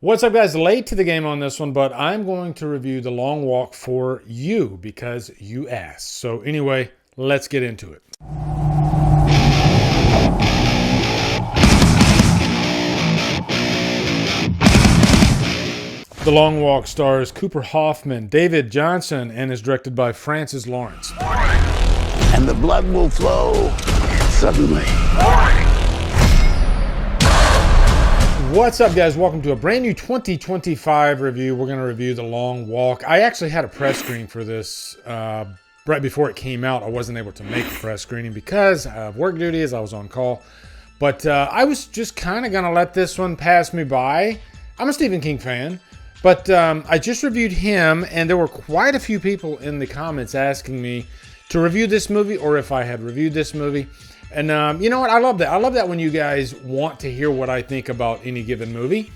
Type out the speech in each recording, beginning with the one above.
What's up, guys? Late to the game on this one, but I'm going to review The Long Walk for you because you asked. So anyway, let's get into it. The Long Walk stars Cooper Hoffman, David Johnson, and is directed by Francis Lawrence. And the blood will flow suddenly. What's up, guys? Welcome to a brand new 2025 review. We're going to review The Long Walk. I actually had a press screening for this right before it came out. I wasn't able to make a press screening because of work duty as I was on call. But I was just kind of going to let this one pass me by. I'm a Stephen King fan, but I just reviewed him, and there were quite a few people in the comments asking me to review this movie or if I had reviewed this movie. And you know what? I love that. I love that when you guys want to hear what I think about any given movie.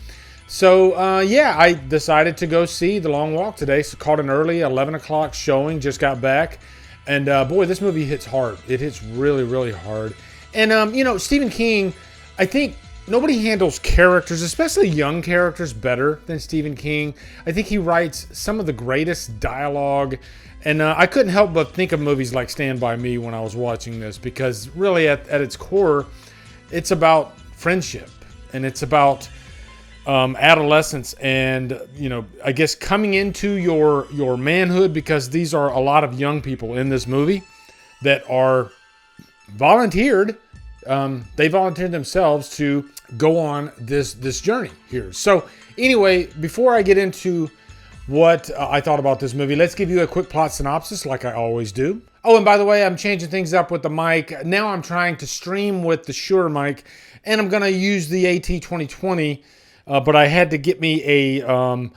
So, yeah, I decided to go see The Long Walk today. So caught an early 11 o'clock showing, just got back. And boy, this movie hits hard. It hits really, really hard. And, you know, Stephen King, I think nobody handles characters, especially young characters, better than Stephen King. I think he writes some of the greatest dialogue. And I couldn't help but think of movies like Stand By Me when I was watching this, because really at its core, it's about friendship and it's about adolescence and, you know, I guess coming into your manhood, because these are a lot of young people in this movie that are volunteered. They volunteered themselves to go on this journey here. So anyway, before I get into what I thought about this movie, let's give you a quick plot synopsis like I always do. Oh, and by the way, I'm changing things up with the mic. Now I'm trying to stream with the Shure mic, and I'm going to use the AT2020, but I had to get me a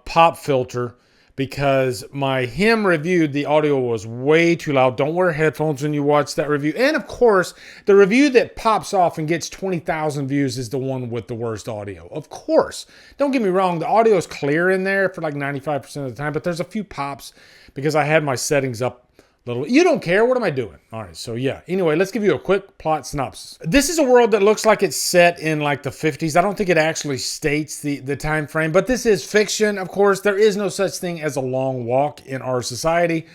pop filter because my him review, the audio was way too loud. Don't wear headphones when you watch that review. And of course, the review that pops off and gets 20,000 views is the one with the worst audio. Of course. Don't get me wrong, the audio is clear in there for like 95% of the time, but there's a few pops because I had my settings up a little. You don't care. What am I doing? All right, so yeah. Anyway, let's give you a quick plot synopsis. This is a world that looks like it's set in like the 50s. I don't think it actually states the time frame, but this is fiction. Of course, there is no such thing as a long walk in our society,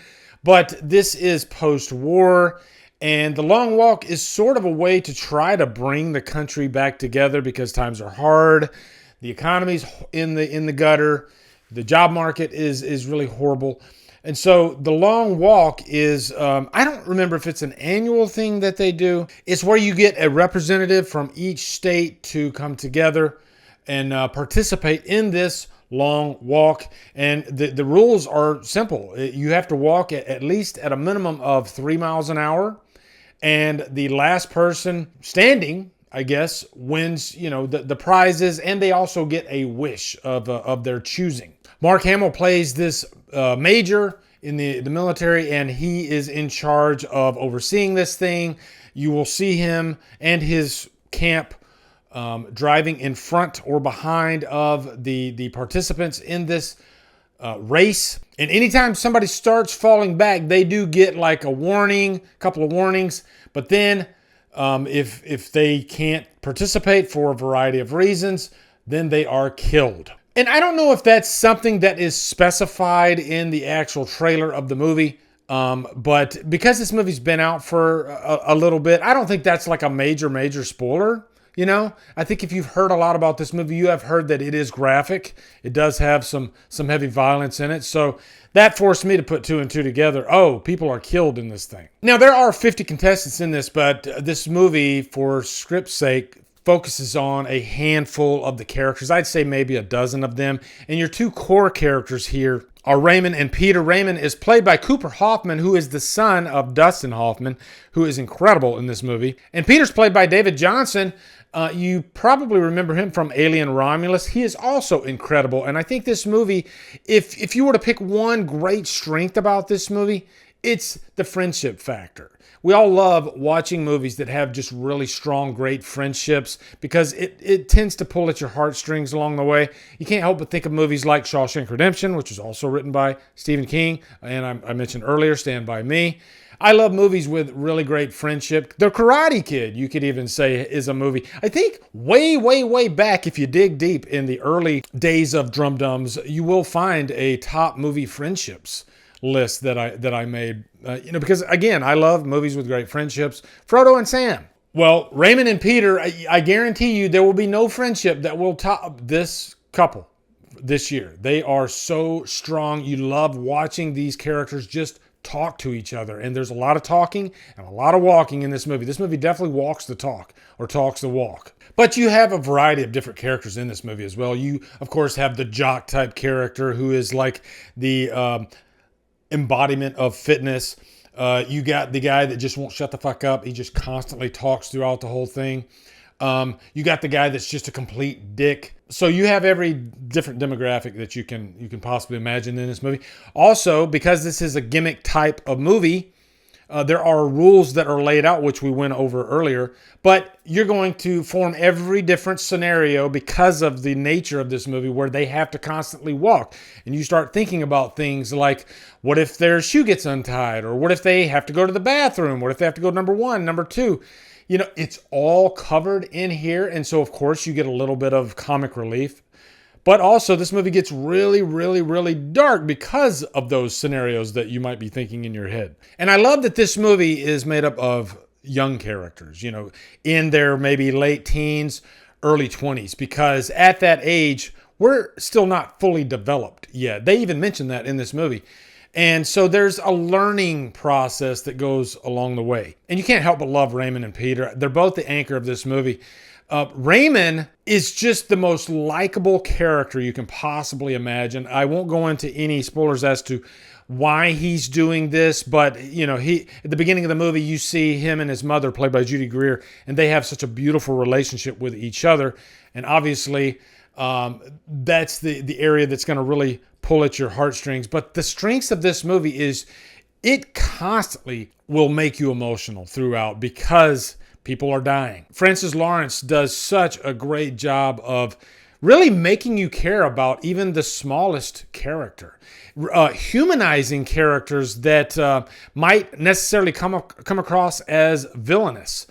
but this is post-war, and the long walk is sort of a way to try to bring the country back together because times are hard. The economy's in the gutter. The job market is really horrible. And so the Long Walk is, I don't remember if it's an annual thing that they do. It's where you get a representative from each state to come together and participate in this long walk. And the rules are simple. You have to walk at least at a minimum of 3 miles an hour. And the last person standing, I guess, wins, you know, the prizes. And they also get a wish of their choosing. Mark Hamill plays this major in the military, and he is in charge of overseeing this thing. You will see him and his camp driving in front or behind of the participants in this race. And anytime somebody starts falling back, they do get like a warning, a couple of warnings. But then if they can't participate for a variety of reasons, then they are killed. And I don't know if that's something that is specified in the actual trailer of the movie, but because this movie's been out for a little bit, I don't think that's like a major spoiler, you know? I think if you've heard a lot about this movie, you have heard that it is graphic. It does have some heavy violence in it, so that forced me to put two and two together. Oh, people are killed in this thing. Now, there are 50 contestants in this, but this movie, for script's sake, focuses on a handful of the characters. I'd say maybe a dozen of them. And your two core characters here are Raymond and Peter. Raymond is played by Cooper Hoffman, who is the son of Dustin Hoffman, who is incredible in this movie. And Peter's played by David Johnson. You probably remember him from Alien Romulus. He is also incredible. And I think this movie, if you were to pick one great strength about this movie, it's the friendship factor. We all love watching movies that have just really strong, great friendships because it tends to pull at your heartstrings along the way. You can't help but think of movies like Shawshank Redemption, which was also written by Stephen King, and I mentioned earlier, Stand By Me. I love movies with really great friendship. The Karate Kid, you could even say, is a movie. I think way back, if you dig deep in the early days of Drumdums, you will find a top movie friendships list that I made. Because again, I love movies with great friendships. Frodo and Sam. Well, Raymond and Peter, I guarantee you there will be no friendship that will top this couple this year. They are so strong. You love watching these characters just talk to each other. And there's a lot of talking and a lot of walking in this movie. This movie definitely walks the talk or talks the walk. But you have a variety of different characters in this movie as well. You, of course, have the jock type character who is like the embodiment of fitness. You got the guy that just won't shut the fuck up. He just constantly talks throughout the whole thing. You got the guy that's just a complete dick. So you have every different demographic that you can possibly imagine in this movie. Also, because this is a gimmick type of movie, there are rules that are laid out, which we went over earlier. But you're going to form every different scenario because of the nature of this movie where they have to constantly walk. And you start thinking about things like, what if their shoe gets untied? Or what if they have to go to the bathroom? What if they have to go number one, number two? It's all covered in here. And so, of course, you get a little bit of comic relief. But also, this movie gets really dark because of those scenarios that you might be thinking in your head. And I love that this movie is made up of young characters, in their maybe late teens, early 20s. Because at that age, we're still not fully developed yet. They even mention that in this movie. And so there's a learning process that goes along the way. And you can't help but love Raymond and Peter. They're both the anchor of this movie. Raymond is just the most likable character you can possibly imagine. I won't go into any spoilers as to why he's doing this, but he at the beginning of the movie, you see him and his mother, played by Judy Greer, and they have such a beautiful relationship with each other. And obviously, that's the area that's going to really pull at your heartstrings. But the strengths of this movie is it constantly will make you emotional throughout because people are dying. Francis Lawrence does such a great job of really making you care about even the smallest character. Humanizing characters that might necessarily come across as villainous.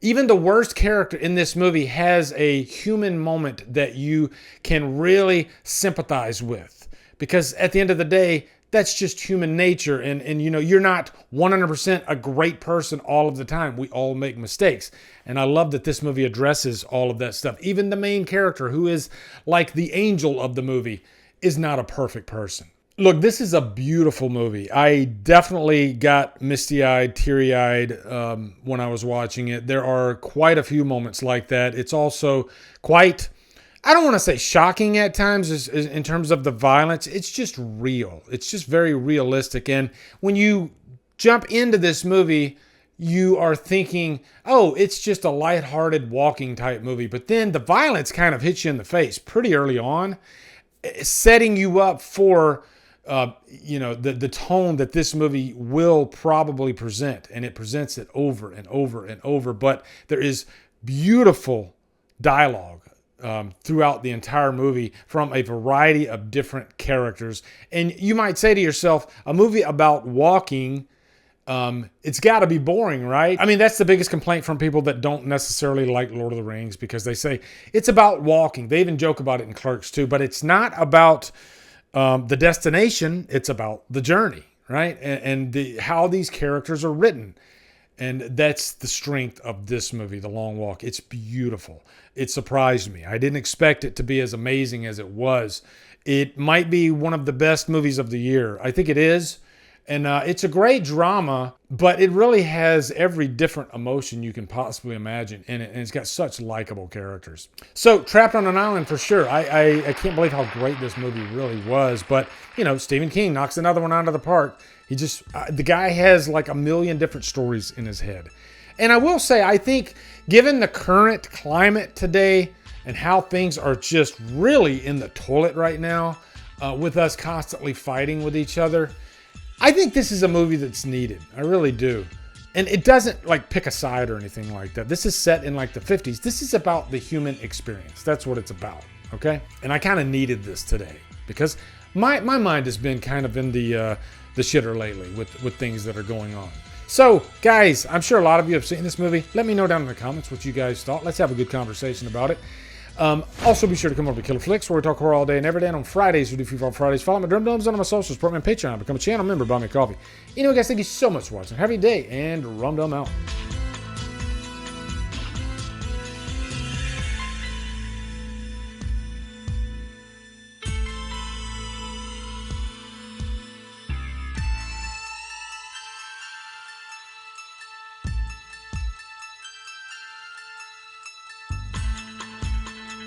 Even the worst character in this movie has a human moment that you can really sympathize with. Because at the end of the day, that's just human nature. And you're not 100% a great person all of the time. We all make mistakes. And I love that this movie addresses all of that stuff. Even the main character, who is like the angel of the movie, is not a perfect person. Look, this is a beautiful movie. I definitely got misty-eyed, teary-eyed when I was watching it. There are quite a few moments like that. It's also quite, I don't want to say shocking at times in terms of the violence. It's just real. It's just very realistic. And when you jump into this movie, you are thinking, oh, it's just a lighthearted walking type movie. But then the violence kind of hits you in the face pretty early on, setting you up for the tone that this movie will probably present. And it presents it over and over and over. But there is beautiful dialogue throughout the entire movie from a variety of different characters. And you might say to yourself, a movie about walking, it's got to be boring, right? I mean, that's the biggest complaint from people that don't necessarily like Lord of the Rings, because they say it's about walking. They even joke about it in Clerks too, but it's not about the destination. It's about the journey, right? And how these characters are written. And that's the strength of this movie, The Long Walk. It's beautiful. It surprised me. I didn't expect it to be as amazing as it was. It might be one of the best movies of the year. I think it is. And it's a great drama, but it really has every different emotion you can possibly imagine in it. And it's got such likable characters. So, Trapped on an Island for sure. I can't believe how great this movie really was. But, Stephen King knocks another one out of the park. He just, the guy has like a million different stories in his head. And I will say, I think given the current climate today and how things are just really in the toilet right now, with us constantly fighting with each other, I think this is a movie that's needed. I really do. And it doesn't like pick a side or anything like that. This is set in like the 50s. This is about the human experience. That's what it's about. Okay. And I kind of needed this today because my mind has been kind of in the shitter lately with things that are going on. So, guys, I'm sure a lot of you have seen this movie. Let me know down in the comments what you guys thought. Let's have a good conversation about it. Also, be sure to come over to Killer Flicks, where we talk horror all day and every day. And on Fridays, we do Free Fall Fridays. Follow my Drumdums on my socials, support me on Patreon, become a channel member, buy me coffee. Anyway, guys, thank you so much for watching. Have a good day, and Drumdum out.